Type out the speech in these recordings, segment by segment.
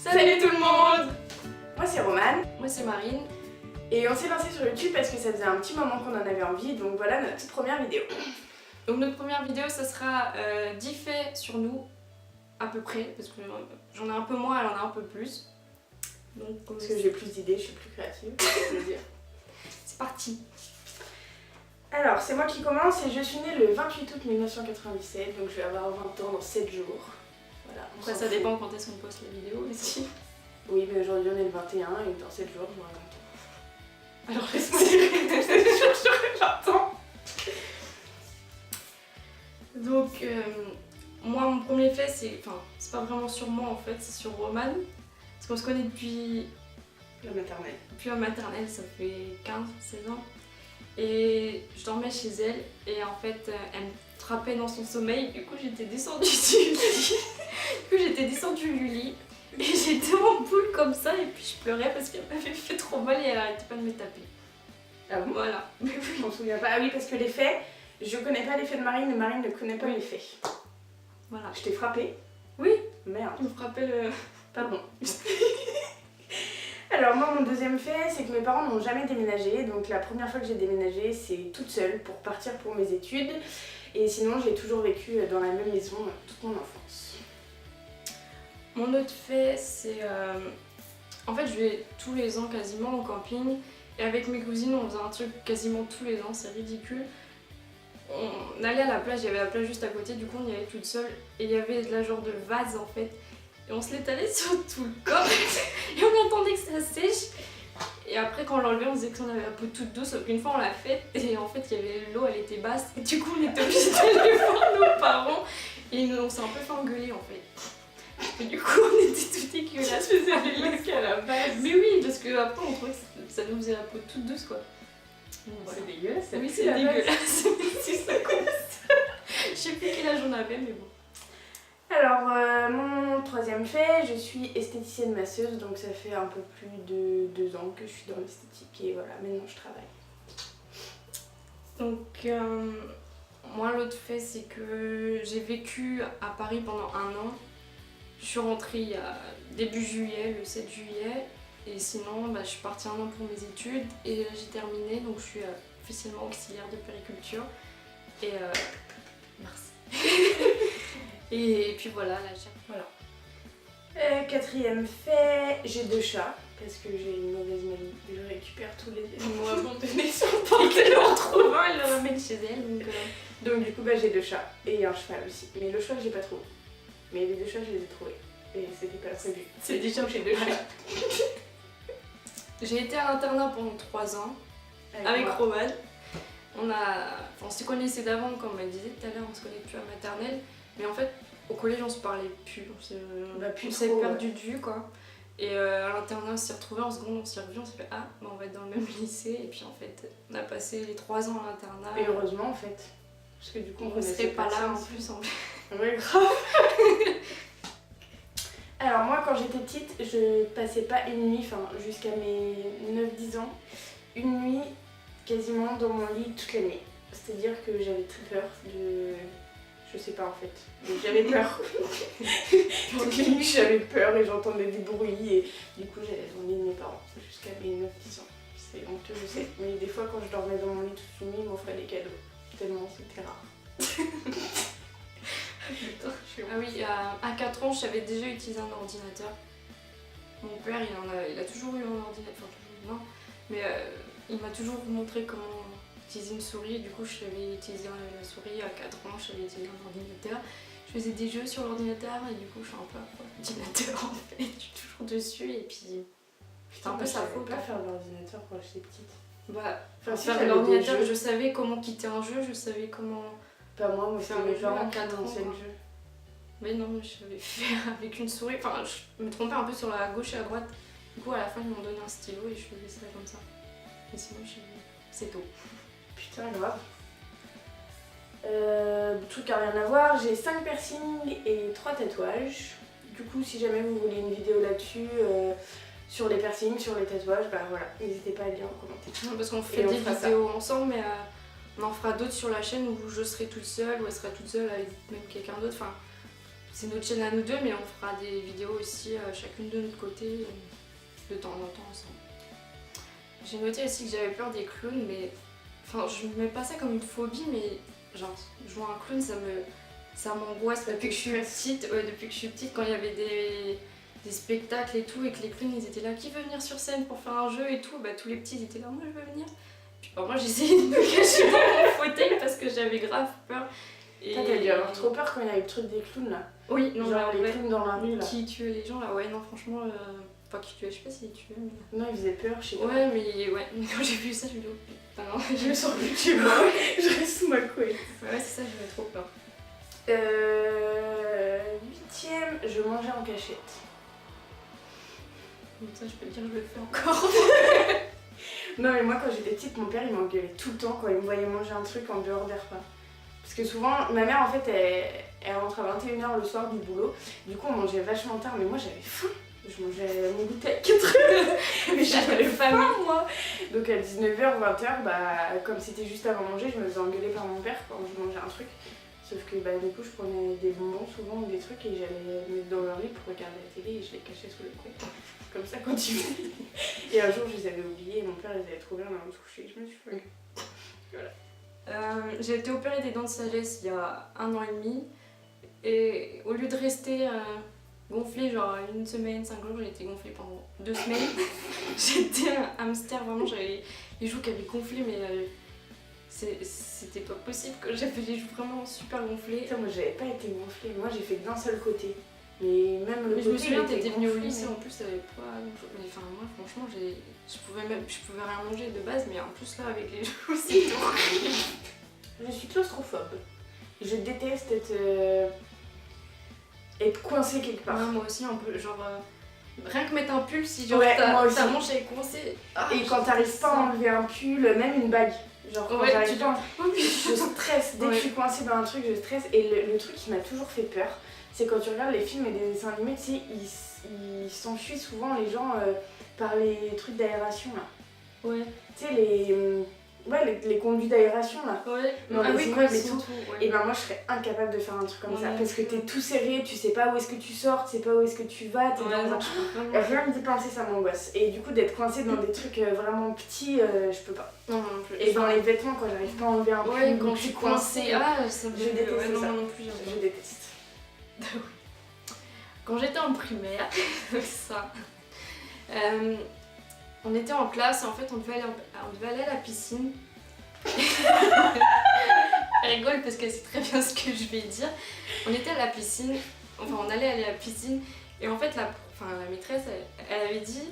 Salut tout le monde! Moi c'est Romane. Moi c'est Marine. Et on s'est lancé sur YouTube parce que ça faisait un petit moment qu'on en avait envie, donc voilà notre toute première vidéo. Donc notre première vidéo, ça sera 10 faits sur nous, à peu près, parce que j'en ai un peu moins, elle en a un peu plus. Donc, parce que j'ai plus d'idées, je suis plus créative, je veux dire. C'est parti! Alors c'est moi qui commence et je suis née le 28 août 1997, donc je vais avoir 20 ans dans 7 jours. Voilà, après ça dépend quand est-ce qu'on poste la vidéo aussi. Oui, mais aujourd'hui on est le 21 et dans 7 jours j'aurai 20 ans. Alors laisse-moi dire que 7 jours j'aurai 20 ans. Donc moi mon premier fait c'est pas vraiment sur moi en fait, c'est sur Romane. Parce qu'on se connaît depuis la maternelle. Depuis la maternelle, ça fait 15-16 ans. Et je dormais chez elle et en fait elle me frappait dans son sommeil, du coup j'étais descendue du lit. Et j'étais en boule comme ça et puis je pleurais parce qu'elle m'avait fait trop mal et elle arrêtait pas de me taper. Ah bon? Voilà. Mais oui, je m'en souviens pas. Ah oui, parce que les faits, je connais pas les faits de Marine et Marine ne connaît pas les faits. Voilà. Je t'ai frappé? Oui. Merde. Tu me frappais le... Pardon. Alors moi mon deuxième fait c'est que mes parents n'ont jamais déménagé, donc la première fois que j'ai déménagé c'est toute seule pour partir pour mes études et sinon j'ai toujours vécu dans la même maison toute mon enfance. Mon autre fait c'est... En fait je vais tous les ans quasiment au camping et avec mes cousines on faisait un truc quasiment tous les ans, c'est ridicule. On allait à la plage, il y avait la plage juste à côté, du coup on y allait toute seule et il y avait de la genre de vase en fait. Et on se l'étalait sur tout le corps et on attendait que ça sèche. Et après quand on l'enlevait on disait qu'on avait la peau toute douce, sauf qu'une fois on l'a faite et en fait il y avait l'eau, elle était basse. Et du coup on était obligés d'aller voir nos parents et on s'est un peu fait engueuler en fait. Et du coup on était tout dégueulasses. Tu faisais des looks à la base. Mais oui, parce qu'après on trouvait que ça nous faisait la peau toute douce quoi. Donc, voilà. C'est dégueulasse, ça. Oui c'est dégueulasse. C'est ça comme ça. Je sais plus quel âge on avait mais bon. Alors, mon troisième fait, je suis esthéticienne masseuse, donc ça fait un peu plus de 2 ans que je suis dans l'esthétique et voilà, maintenant je travaille. Donc, moi l'autre fait c'est que j'ai vécu à Paris pendant 1 an. Je suis rentrée début juillet, le 7 juillet, et sinon je suis partie 1 an pour mes études et j'ai terminé, donc je suis officiellement auxiliaire de périculture. Et merci. Et puis voilà, voilà. Quatrième fait, j'ai 2 chats, parce que j'ai une mauvaise manie. Je récupère tous les animaux abandonnés sur le parc. Elle en trouve un, elle le ramène chez elle. Donc du coup j'ai 2 chats et un cheval aussi. Mais le cheval j'ai pas trouvé. Mais les 2 chats je les ai trouvés. Et c'était pas prévu. C'est déjà j'ai 2 chats. J'ai été à l'internat pendant 3 ans avec Romane. On se connaissait d'avant, comme elle disait tout à l'heure, on se connaît depuis à maternelle. Mais en fait, au collège, on se parlait plus. On s'est perdu de vue, quoi. Et à l'internat, on s'est retrouvés en seconde, on s'est revus, on s'est fait « Ah, on va être dans le même lycée ». Et puis en fait, on a passé les 3 ans à l'internat. Et heureusement, en fait. Parce que du coup, on serait pas là en plus. Oui, grave. Alors moi, quand j'étais petite, je passais pas une nuit, jusqu'à mes 9-10 ans, une nuit quasiment dans mon lit toute la nuit. C'est-à-dire que j'avais très peur de... Je sais pas en fait, j'avais peur. Toutes les nuits j'avais peur et j'entendais des bruits et du coup j'allais dans le lit de mes parents jusqu'à mes 9-10 ans. C'est honteux, je sais, mais des fois quand je dormais dans mon lit toute une nuit, ils m'offraient des cadeaux. Tellement c'était rare. Ah oui, à 4 ans, je savais déjà utiliser un ordinateur. Mon père, il a toujours eu un ordinateur, enfin toujours, non, mais il m'a toujours montré comment utiliser une souris. Et du coup, je savais utiliser la souris à 4 ans, je savais utiliser un ordinateur. Je faisais des jeux sur l'ordinateur et du coup, je suis un peu ordinateur en fait. Je suis toujours dessus et puis c'est un peu sa faute. Je savais pas faire l'ordinateur quand j'étais petite. Faire l'ordinateur, je savais comment quitter un jeu, je savais comment... Pas moi, faire mes mes parents à 4 ans. le jeu. Mais non, je savais faire avec une souris. Enfin, je me trompais un peu sur la gauche et la droite. Du coup, à la fin, ils m'ont donné un stylo et je faisais ça comme ça. Mais sinon, c'est tout. Putain, grave. Truc à rien à voir, j'ai 5 piercings et 3 tatouages. Du coup, si jamais vous voulez une vidéo là-dessus, sur les piercings, sur les tatouages, voilà, n'hésitez pas à le dire en commentaire. Parce qu'on fait des vidéos ensemble, mais on en fera d'autres sur la chaîne où je serai toute seule, ou elle sera toute seule avec même quelqu'un d'autre. Enfin, c'est notre chaîne à nous deux, mais on fera des vidéos aussi chacune de notre côté de temps en temps ensemble. J'ai noté aussi que j'avais peur des clowns, mais enfin je mets pas ça comme une phobie, mais genre jouer un clown ça m'angoisse depuis que je suis petite. Ouais, depuis que je suis petite, quand il y avait des spectacles et tout, et que les clowns ils étaient là, qui veut venir sur scène pour faire un jeu et tout, bah tous les petits ils étaient là, moi je veux venir. Puis bah, moi j'essayais de me cacher dans mon fauteuil parce que j'avais grave peur. Et t'as dû avoir trop peur quand il y a eu le truc des clowns là. Oui, non, genre les clowns dans la rue là. Qui tuaient les gens là, ouais, non, franchement, pas qui tuaient, je sais pas s'ils tuaient. Mais... Non, ils faisaient peur, je sais pas. Ouais, mais quand j'ai vu ça, je me dis, oh putain, non, je me sens plus chez moi, je reste sous ma couette. Ouais, c'est ça, j'avais trop peur. 8ème, je mangeais en cachette. Donc ça, je peux te dire, je le fais encore. Non, mais moi quand j'étais petite, mon père il m'engueulait tout le temps quand il me voyait manger un truc en dehors des repas. Parce que souvent, ma mère en fait, elle rentre à 21h le soir du boulot. Du coup, on mangeait vachement tard, mais moi j'avais faim. Je mangeais mon goûter à 4h. Mais j'avais faim, moi. Donc à 19h, 20h, bah, comme c'était juste avant manger, je me faisais engueuler par mon père quand je mangeais un truc. Sauf que bah, du coup, je prenais des bonbons souvent ou des trucs et j'allais me mettre dans leur lit pour regarder la télé et je les cachais sous le couette. Comme ça, quand ils venaient. Et un jour, je les avais oubliés et mon père les avait trouvés en allant se coucher. Je me suis fait. Voilà. J'ai été opérée des dents de sagesse il y a 1 an et demi. Et au lieu de rester gonflée genre 1 semaine, 5 jours, j'ai été gonflée pendant 2 semaines. J'étais un hamster, vraiment, j'avais les joues qui avaient gonflé, mais c'était pas possible que j'avais les joues vraiment super gonflées. Putain, moi j'avais pas été gonflée, moi j'ai fait que d'un seul côté. Mais même le côté. Je me souviens, t'étais venue au gonflé, lycée, en plus t'avais pas. Mais enfin, moi franchement, je pouvais rien manger de base, mais en plus là, avec les joues, c'est horrible. Je suis claustrophobe. Je déteste être coincée quelque part. Ouais, moi aussi, un peu, genre. Rien que mettre un pull, si genre ouais, ta manche est coincée. Ah, et quand t'arrives pas à enlever un pull, même une bague. Genre quand ouais, j'arrive pas, je stresse. Dès que je suis coincée dans un truc, je stresse. Et le truc qui m'a toujours fait peur, c'est quand tu regardes les films et des dessins animés, tu sais, ils s'enfuient souvent les gens par les trucs d'aération là. Ouais. Tu sais, les conduits d'aération là. Ouais. Dans les immeubles et tout. Ouais. Et ben moi je serais incapable de faire un truc comme ça. Parce que t'es tout serré, tu sais pas où est-ce que tu sors, tu sais pas où est-ce que tu vas, t'es dans un... Rien d'y penser, ça m'angoisse. Et du coup d'être coincée dans des trucs vraiment petits, je peux pas. Non, non plus. Et dans les vêtements quand j'arrive pas à enlever un pull, quand je suis coincée, ça me je déteste ça. Non, non plus, je déteste. Quand j'étais en primaire, ça, on était en classe et en fait on devait aller à la piscine. Elle rigole parce qu'elle sait très bien ce que je vais dire. On était à la piscine, enfin on allait aller à la piscine et en fait la maîtresse elle avait dit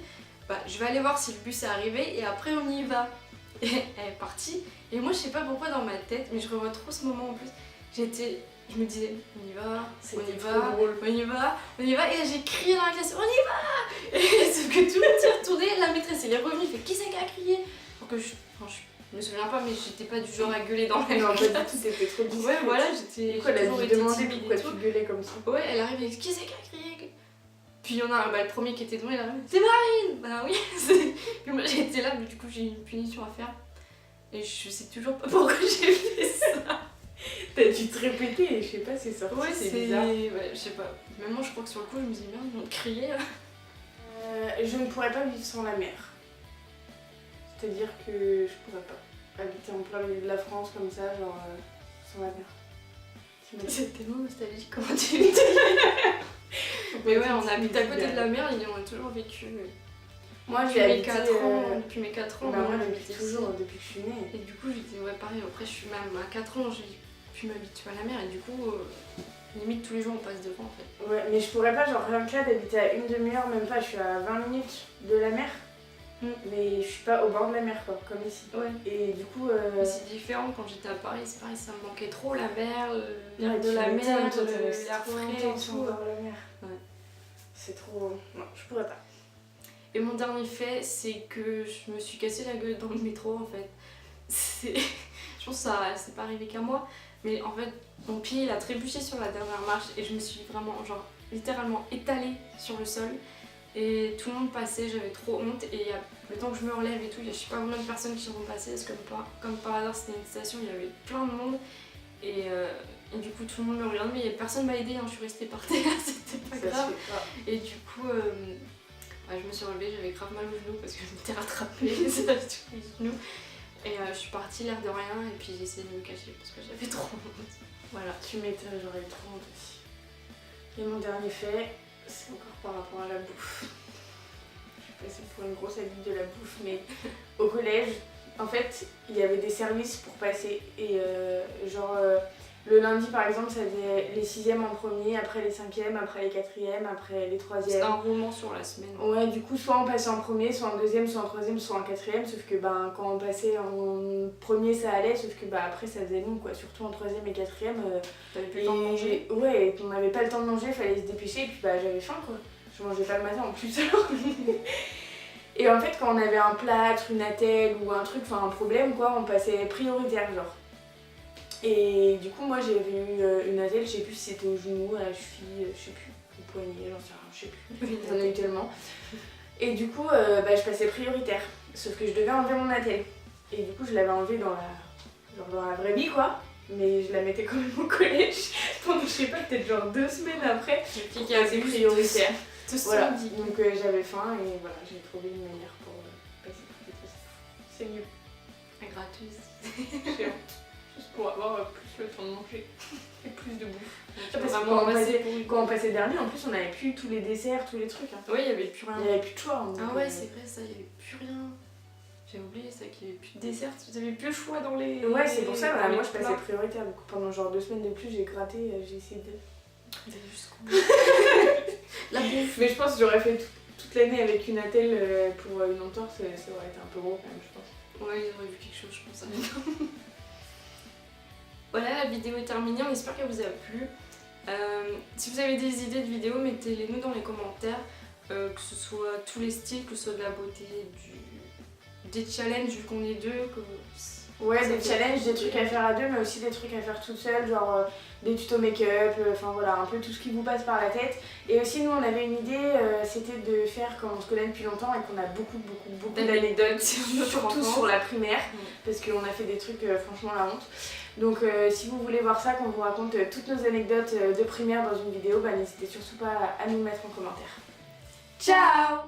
bah, je vais aller voir si le bus est arrivé et après on y va. Et elle est partie et moi je sais pas pourquoi dans ma tête, mais je revois trop ce moment en plus, je me disais, on y va, on y va, et j'ai crié dans la classe, on y va. Et sauf que tout le monde s'est retourné, la maîtresse elle est revenue, elle fait qui c'est qui a crié. Alors que je me souviens pas, mais j'étais pas du genre à gueuler dans la classe. Non, pas du tout, t'étais trop discrète. Ouais, voilà, j'étais. Du coup, elle a dû demander pourquoi tu gueulais comme ça. Ouais, elle arrive et qui c'est qui a crié. Puis il y en a le premier qui était devant, il arrive, c'est Marine. Bah oui, puis moi j'étais là, mais du coup j'ai une punition à faire. Et je sais toujours pas pourquoi j'ai fait ça. T'as dû te répéter et je sais pas, c'est sorti, ouais, c'est bizarre. Ouais, je sais pas. Même moi, je crois que sur le coup, je me disais merde, ils vont crier là. Je ne pourrais pas vivre sans la mer. C'est-à-dire que je pourrais pas habiter en plein milieu de la France comme ça, genre sans la mer. C'est tellement nostalgique comment tu le dis. Mais ouais, on habite à côté de la mer et on a toujours vécu. Moi j'ai habité depuis mes 4 ans. Bah, moi j'habite toujours depuis que je suis née. Et du coup j'étais ouais pareil, après je suis même à 4 ans, j'ai pu m'habituer à la mer et du coup limite tous les jours on passe devant en fait. Ouais mais je pourrais pas genre rien que là d'habiter à une demi-heure, même pas, je suis à 20 minutes de la mer. Mais je suis pas au bord de la mer quoi, comme ici. Ouais. Et du coup c'est différent quand j'étais à Paris, c'est pareil, ça me manquait trop la mer, l'air de la mer, l'air frais et tout. La mer. Ouais. C'est trop... Non, je pourrais pas. Et mon dernier fait, c'est que je me suis cassé la gueule dans le métro en fait. Je pense que ça c'est pas arrivé qu'à moi, mais en fait mon pied il a trébuché sur la dernière marche et je me suis vraiment genre littéralement étalée sur le sol et tout le monde passait, j'avais trop honte et le temps que je me relève et tout, je sais pas combien de personnes qui sont passées parce que comme par hasard c'était une station, il y avait plein de monde et Et du coup tout le monde me regarde mais personne m'a aidé, hein, je suis restée par terre, c'était pas Ça grave. se fait pas. Et du coup je me suis relevée, j'avais grave mal au genou parce que je m'étais rattrapée sur les genoux. Et je suis partie l'air de rien et puis j'ai essayé de me cacher parce que j'avais trop honte. Voilà. Tu m'étonnes, j'aurais eu trop honte aussi. Et mon dernier fait, c'est encore par rapport à la bouffe. Je suis passée pour une grosse addict de la bouffe, mais au collège, en fait, il y avait des services pour passer. Et le lundi par exemple, ça faisait les 6e en premier, après les 5e, après les 4e, après les 3e. C'est un roulement sur la semaine. Ouais, du coup, soit on passait en premier, soit en 2e, soit en 3e, soit en 4e. Sauf que quand on passait en premier, ça allait, sauf que après ça faisait long, quoi. Surtout en 3e et 4e. T'avais plus le temps de manger. Ouais, on n'avait pas le temps de manger, fallait se dépêcher, et puis j'avais faim, quoi. Je mangeais pas le matin en plus alors. Et en fait, quand on avait un plâtre, une attelle ou un truc, enfin un problème, quoi, on passait prioritaire, genre. Et du coup, moi j'avais eu une attelle, je sais plus si c'était au genou, à la cheville, je sais plus, au poignet, j'en sais rien, je sais plus. J'en ai eu tellement. Et du coup, je passais prioritaire. Sauf que je devais enlever mon attelle. Et du coup, je l'avais enlevée dans la vraie vie, quoi. Mais je la mettais quand même au collège pendant, je sais pas, peut-être genre 2 semaines après. Qui a passer prioritaire. Voilà. Donc j'avais faim et voilà, j'ai trouvé une manière pour passer prioritaire. C'est mieux. Et gratuit. Chiant. Juste pour avoir plus le temps de manger et plus de bouffe. Parce Parce que quand on passait dernier, en plus on avait plus tous les desserts, tous les trucs. Hein. Oui, il y avait plus rien. Il y avait plus de choix. Ah ouais, c'est vrai, ça, il y avait plus rien. J'ai oublié ça, qu'il y avait plus de dessert, vous avez plus le choix dans les. Ouais, c'est pour ça, dans moi les je passais plats. prioritaire. Du coup, pendant genre 2 semaines de plus, j'ai gratté, j'ai essayé de. Vous avez jusqu'au bout. La bouffe. Mais je pense que j'aurais fait toute l'année avec une attelle pour une entorse, ça aurait été un peu gros quand même, je pense. Ouais, ils auraient vu quelque chose, je pense. Voilà, la vidéo est terminée, on espère qu'elle vous a plu. Si vous avez des idées de vidéos, mettez-les nous dans les commentaires. Que ce soit tous les styles, que ce soit de la beauté, des challenges vu qu'on est deux. Ouais, des challenges, des trucs à faire à deux, mais aussi des trucs à faire toute seule, genre des tutos make-up, enfin voilà, un peu tout ce qui vous passe par la tête. Et aussi, nous, on avait une idée, c'était de faire, comme on se connaît depuis longtemps et qu'on a beaucoup d'anecdotes, surtout sur la primaire, parce qu'on a fait des trucs, franchement, la honte. Donc, si vous voulez voir ça, qu'on vous raconte toutes nos anecdotes de primaire dans une vidéo, n'hésitez surtout pas à nous mettre en commentaire. Ciao!